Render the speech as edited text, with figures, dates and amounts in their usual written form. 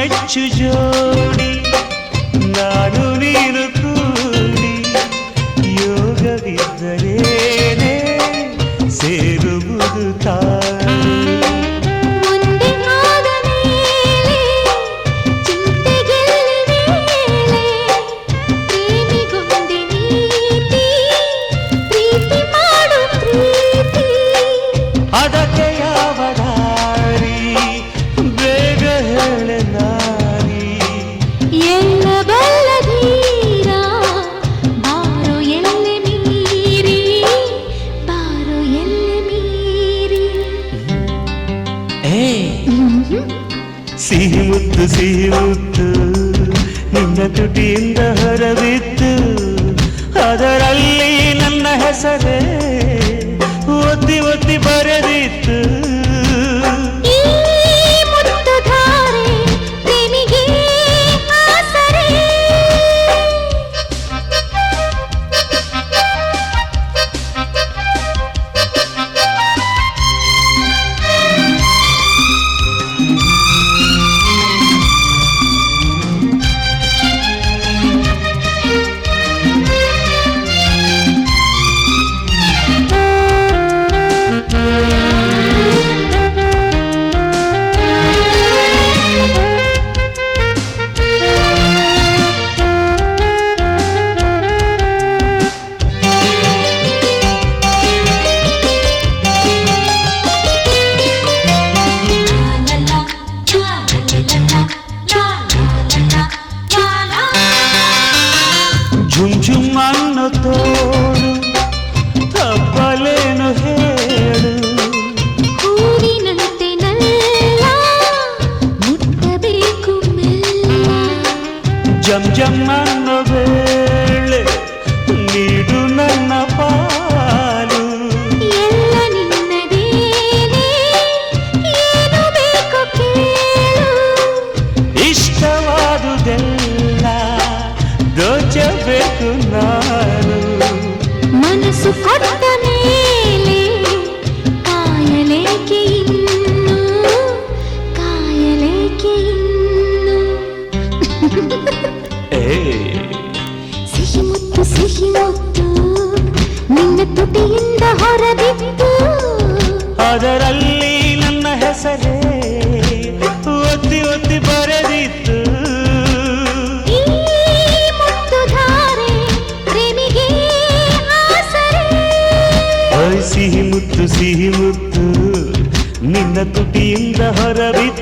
ಮೆಚ್ಚು ಜೋಡಿ ನಾನು ನೀನು ಕೂಡಿ ಯೋಗವಿದ್ದರೇನೆ ಸೇರುವುದು ತಾಯಿ ಅದಕ್ಕೆ ಯಾವ ದಾರಿ ಬೇಗ ಹೇಳೆ ನಾರಿ ಎಲ್ಲ ಬಲ್ಲದೀರ ಬಾರೋ ಎಲ್ಲೆ ಮೀರಿ ಬಾರೋ ಎಲ್ಲೆ ಮೀರಿ ಸಿಹಿ ಮುತ್ತು ನಿನ್ನ ತುಟಿಯಿಂದ ಹೊರಬಿತ್ತು ಅದರಲ್ಲಿ ನನ್ನ ಹೆಸರೇ ಒತ್ತಿ ಒತ್ತಿ ಬರೆದಿತ್ತು ಈ ಮುತ್ತುಧಾರೆ ಪ್ರೇಮಿಗೆ ಆಸರೆ ಝುಮ್ ಝುಮ್ ಅನ್ನೋ ತೋಡು ತಪ್ಪಲೇನು ಹೇಳು ಹೂವಿನಂತೆ ನಲ್ಲ ಮುಟ್ಟಬೇಕು ಮೆಲ್ಲ ಜಮ್ ಜಮ್ ಅನ್ನೋ ವೇಳೆ ನೀಡು ನನ್ನ ಪಾಲು ಎಲ್ಲ ನಿನ್ನದೇನೆ ಏನು ಬೇಕು ಕೇಳು ಇಷ್ಟವಾದುದೆಲ್ಲ ದೋಚಬೇಕು ನಾನು ಮನಸ್ಸು ಕೊಟ್ಟ ಮೇಲೆ ಕಾಯಲೇಕೆ ಇನ್ನು ಕಾಯಲೇಕೆ ಇನ್ನು ಸಿಹಿ ಮುತ್ತು ನಿನ್ನ ತುಟಿಯಿಂದ ಹೊರಬಿತ್ತು ಅದರಲ್ಲಿ ನನ್ನ ಹೆಸರೇ ಒತ್ತಿ ಒತ್ತಿ ಬರೆದಿತ್ತು ಈ ಮುತ್ತುಧಾರೆ ಪ್ರೇಮಿಗೆ ಆಸರೆ ಸಿಹಿ ಮುತ್ತು ನಿನ್ನ ತುಟಿಯಿಂದ ಹೊರಬಿತ್ತು